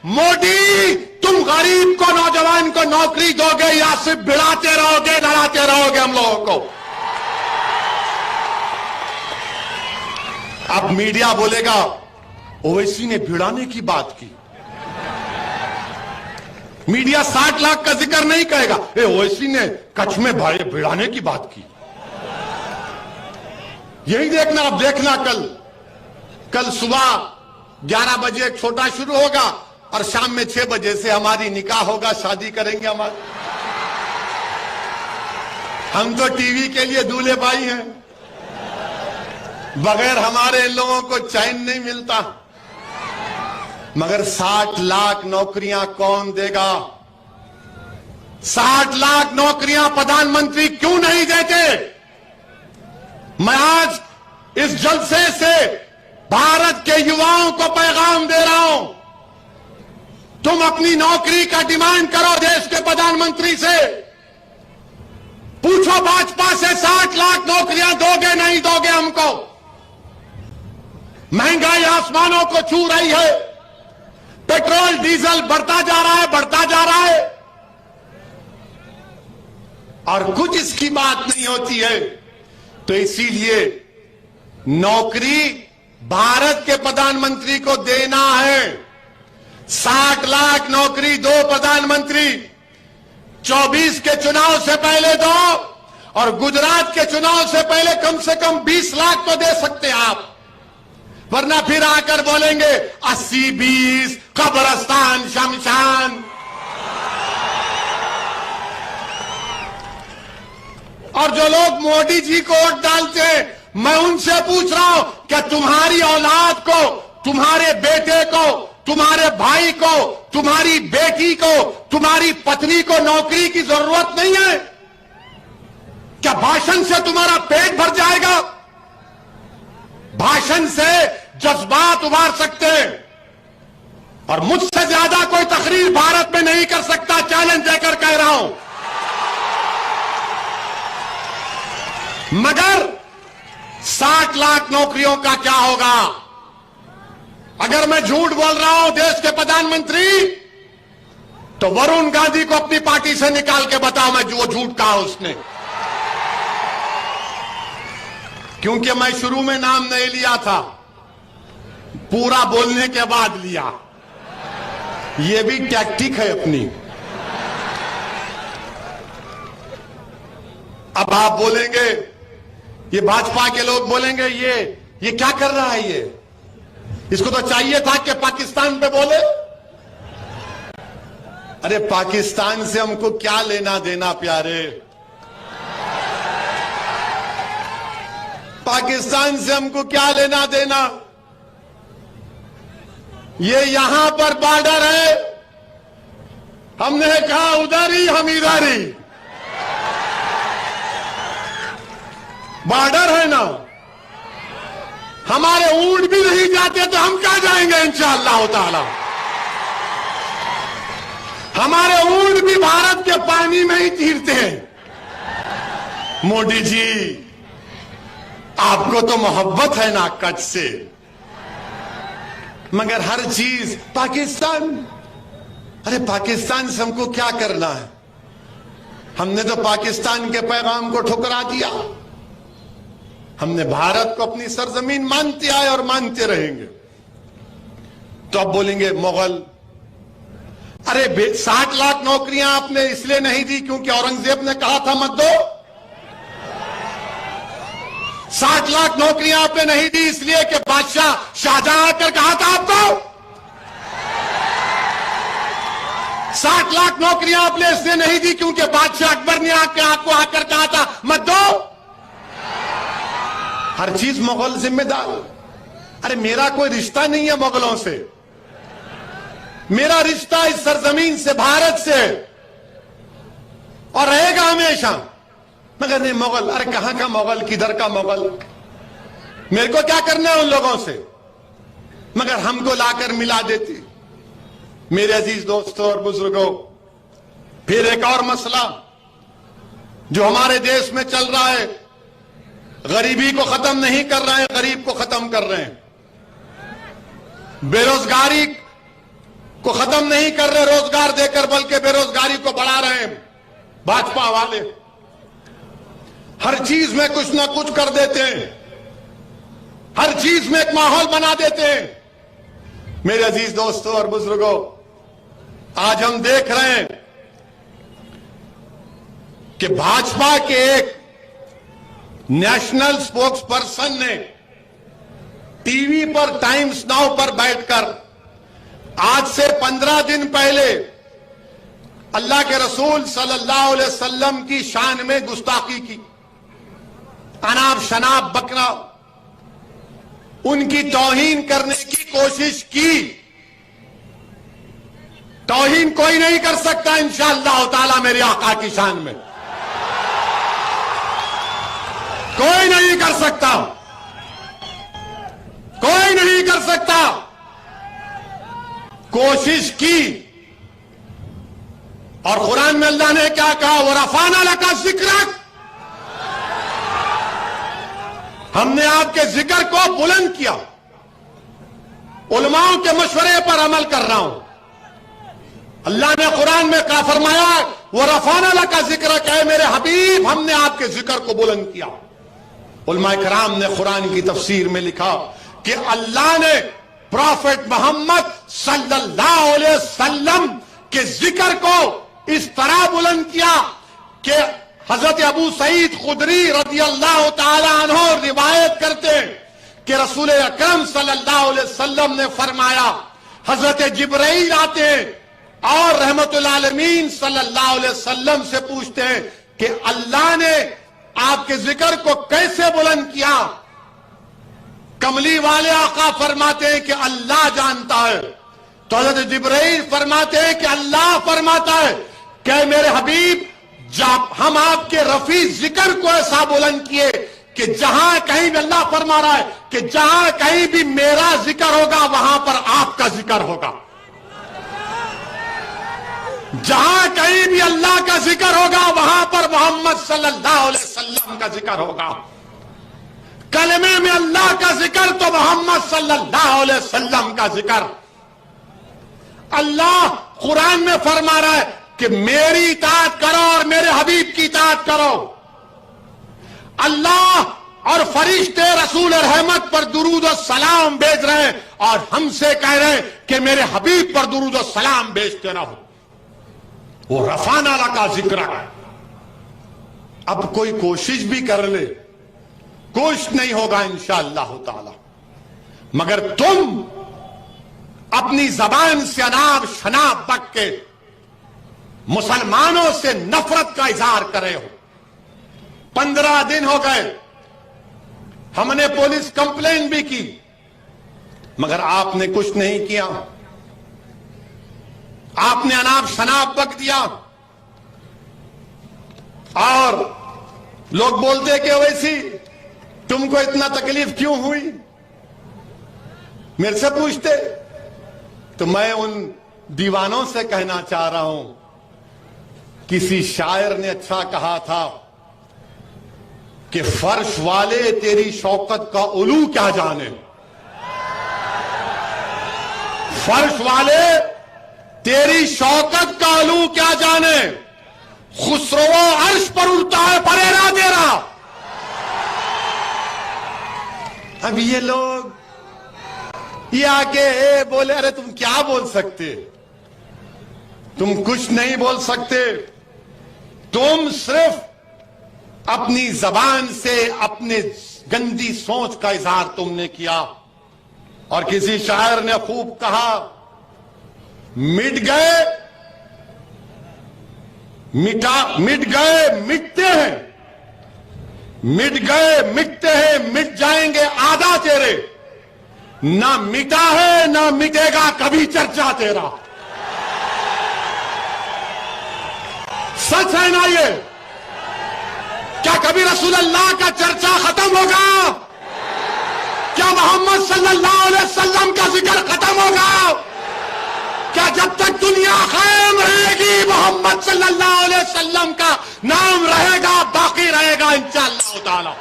मोदी, तुम गरीब को, नौजवान को नौकरी दोगे या सिर्फ भिड़ाते रहोगे, लड़ाते रहोगे हम लोगों को? अब मीडिया बोलेगा ओवैसी ने भिड़ाने की बात की। मीडिया 60 लाख का जिक्र नहीं कहेगा, ओवैसी ने कच्छ में भाई भिड़ाने की बात की। यही देखना, अब देखना कल सुबह 11 बजे एक छोटा शुरू होगा और शाम में 6 बजे से हमारी निकाह होगा, शादी करेंगे हमारे। हम तो टीवी के लिए दूल्हे भाई हैं, बगैर हमारे इन लोगों को चैन नहीं मिलता। मगर 60 लाख नौकरियां कौन देगा? 60 लाख नौकरियां प्रधानमंत्री क्यों नहीं देते? मैं आज इस जलसे से भारत के युवाओं को पैगाम दे रहा हूं, तुम अपनी नौकरी का डिमांड करो देश के प्रधानमंत्री से। पूछो भाजपा से 60 लाख नौकरियां दोगे नहीं दोगे हमको? महंगाई आसमानों को छू रही है, पेट्रोल डीजल बढ़ता जा रहा है, बढ़ता जा रहा है, और कुछ इसकी बात नहीं होती है। तो इसीलिए नौकरी भारत के प्रधानमंत्री को देना है। 60 लाख नौकरी दो प्रधानमंत्री, 24 के चुनाव से पहले दो, और गुजरात के चुनाव से पहले कम से कम 20 लाख तो दे सकते हैं आप, वरना फिर आकर बोलेंगे 80-20 कब्रिस्तान शमशान। और जो लोग मोदी जी को वोट डालते हैं, मैं उनसे पूछ रहा हूं, क्या तुम्हारी औलाद को, तुम्हारे बेटे को, तुम्हारे भाई को, तुम्हारी बेटी को, तुम्हारी पत्नी को नौकरी की जरूरत नहीं है? क्या भाषण से तुम्हारा पेट भर जाएगा? भाषण से जज्बात उभार सकते हैं, और मुझसे ज्यादा कोई तकरीर भारत में नहीं कर सकता, चैलेंज देकर कह रहा हूं। मगर 60 लाख नौकरियों का क्या होगा? अगर मैं झूठ बोल रहा हूं देश के प्रधानमंत्री, तो वरुण गांधी को अपनी पार्टी से निकाल के बताओ मैं जो झूठ कहा उसने। क्योंकि मैं शुरू में नाम नहीं लिया था, पूरा बोलने के बाद लिया। यह भी टैक्टिक है अपनी। अब आप बोलेंगे, ये भाजपा के लोग बोलेंगे ये क्या कर रहा है, ये इसको तो चाहिए था कि पाकिस्तान पे बोले। अरे पाकिस्तान से हमको क्या लेना देना प्यारे? पाकिस्तान से हमको क्या लेना देना? ये यहां पर बॉर्डर है, हमने कहा उधर ही हम इधर ही, बॉर्डर है ना। हमारे ऊंट भी नहीं जाते तो हम कहां जाएंगे इंशाअल्लाह ताला। हमारे ऊंट भी भारत के पानी में ही तीरते हैं। मोदी जी, आपको तो मोहब्बत है ना कच्छ से, मगर हर चीज पाकिस्तान। अरे पाकिस्तान से हमको क्या करना है? हमने तो पाकिस्तान के पैगाम को ठुकरा दिया। हमने भारत को अपनी सरजमीन मानते आए और मानते रहेंगे। तो अब बोलेंगे मुगल। अरे 60 लाख नौकरियां आपने इसलिए नहीं दी क्योंकि औरंगजेब ने कहा था मत दो। 60 लाख नौकरियां आपने नहीं दी इसलिए कि बादशाह शाहजहां आकर कहा था आपको। 60 लाख नौकरियां आपने इसलिए नहीं दी क्योंकि बादशाह अकबर ने आपको आकर कहा था मत दो। हर चीज मुगल जिम्मेदार। अरे मेरा कोई रिश्ता नहीं है मुगलों से, मेरा रिश्ता इस सरजमीन से, भारत से, और रहेगा हमेशा। मगर नहीं मुगल, अरे कहां का मुगल, किधर का मुगल? मेरे को क्या करना है उन लोगों से? मगर हमको लाकर मिला देती। मेरे अजीज दोस्तों और बुजुर्गों, फिर एक और मसला जो हमारे देश में चल रहा है, गरीबी को खत्म नहीं कर रहे हैं, गरीब को खत्म कर रहे हैं। बेरोजगारी को खत्म नहीं कर रहे रोजगार देकर, बल्कि बेरोजगारी को बढ़ा रहे हैं भाजपा वाले। हर चीज में कुछ ना कुछ कर देते हैं, हर चीज में एक माहौल बना देते हैं। मेरे अजीज दोस्तों और बुजुर्गों, आज हम देख रहे हैं कि भाजपा के एक नेशनल स्पोक्स पर्सन ने टीवी पर टाइम्स नाउ पर बैठकर आज से 15 दिन पहले अल्लाह के रसूल सल्लल्लाहु अलैहि वसल्लम की शान में गुस्ताखी की, अनाप शनाप बकना, उनकी तौहीन करने की कोशिश की। तौहीन कोई नहीं कर सकता इंशाअल्लाह ताला मेरे आका की शान में, कोई नहीं कर सकता, कोई नहीं कर सकता। कोशिश की और कुरान में अल्लाह ने क्या कहा, वो रफाना लका जिक्र, हमने आपके जिक्र को बुलंद किया। उलमाओं के मशवरे पर अमल कर रहा हूं। अल्लाह ने कुरान में क्या फरमाया, वो रफाना लका जिक्र, कहे मेरे हबीब हमने आपके जिक्र को बुलंद किया। उलमा कराम ने कुरान की तफसीर में लिखा कि अल्लाह ने प्रॉफेट मोहम्मद सल्लल्लाहु अलैहि वसल्लम के जिक्र को इस तरह बुलंद किया कि हजरत अबू सईद खुदरी रज़ी अल्लाह ताला अन्हु रिवायत करते हैं कि रसूल अकरम सल्लल्लाहु अलैहि वसल्लम ने फरमाया, हजरत जिब्राइल आते हैं और रहमतुल आलमीन सल्लल्लाहु अलैहि वसल्लम से पूछते हैं कि अल्लाह ने आपके जिक्र को कैसे बुलंद किया। कमली वाले आका फरमाते हैं कि अल्लाह जानता है। तो हजरत जिब्राइल फरमाते हैं कि अल्लाह फरमाता है कि मेरे हबीब जब हम आपके रफी जिक्र को ऐसा बुलंद किए कि जहां कहीं भी अल्लाह फरमा रहा है कि जहां कहीं भी मेरा जिक्र होगा वहां पर आपका जिक्र होगा, जहां कहीं भी अल्लाह का जिक्र होगा वहां पर मोहम्मद सल्लल्लाहु अलैहि वसल्लम का जिक्र होगा। कलमे में अल्लाह का जिक्र तो मोहम्मद सल्लल्लाहु अलैहि वसल्लम का जिक्र। अल्लाह कुरान में फरमा रहा है कि मेरी इताअत करो और मेरे हबीब की इताअत करो। अल्लाह और फरिश्ते रसूल रहमत पर दुरूद और सलाम भेज रहे हैं और हमसे कह रहे हैं कि मेरे हबीब पर दुरूद और सलाम भेजते रहो। वो रफाना लका जिक्र है। अब कोई कोशिश भी कर ले, कुछ नहीं होगा इंशाअल्लाह ताला, मगर तुम अपनी जबान से अनाप शनाप बक के मुसलमानों से नफरत का इजहार करे हो। 15 दिन हो गए, हमने पुलिस कंप्लेन भी की, मगर आपने कुछ नहीं किया। आपने अनाप शनाप बक दिया और लोग बोलते कि वैसी तुमको इतना तकलीफ क्यों हुई, मेरे से पूछते। तो मैं उन दीवानों से कहना चाह रहा हूं, किसी शायर ने अच्छा कहा था कि फर्श वाले तेरी शौकत का उलू क्या जाने, फर्श वाले तेरी शौकत का उलू क्या जाने, खुसरो अर्श पर उड़ता है परेरा तेरा। अब ये लोग ये आके बोले, अरे तुम क्या बोल सकते, तुम कुछ नहीं बोल सकते, तुम सिर्फ अपनी जबान से अपने गंदी सोच का इजहार तुमने किया। और किसी शायर ने खूब कहा, मिट गए मिटते हैं, मिट गए मिटते हैं, मिट जाएंगे आधा तेरे, ना मिटा है ना मिटेगा कभी चर्चा तेरा। सच है ना ये? क्या कभी रसूल अल्लाह का चर्चा खत्म होगा? क्या मोहम्मद सल्लल्लाहु अलैहि वसल्लम का जिक्र खत्म होगा? क्या जब तक दुनिया कायम रहेगी मोहम्मद सल्लल्लाहु अलैहि वसल्लम का नाम रहेगा, बाकी रहेगा इंशाअल्लाह ताला।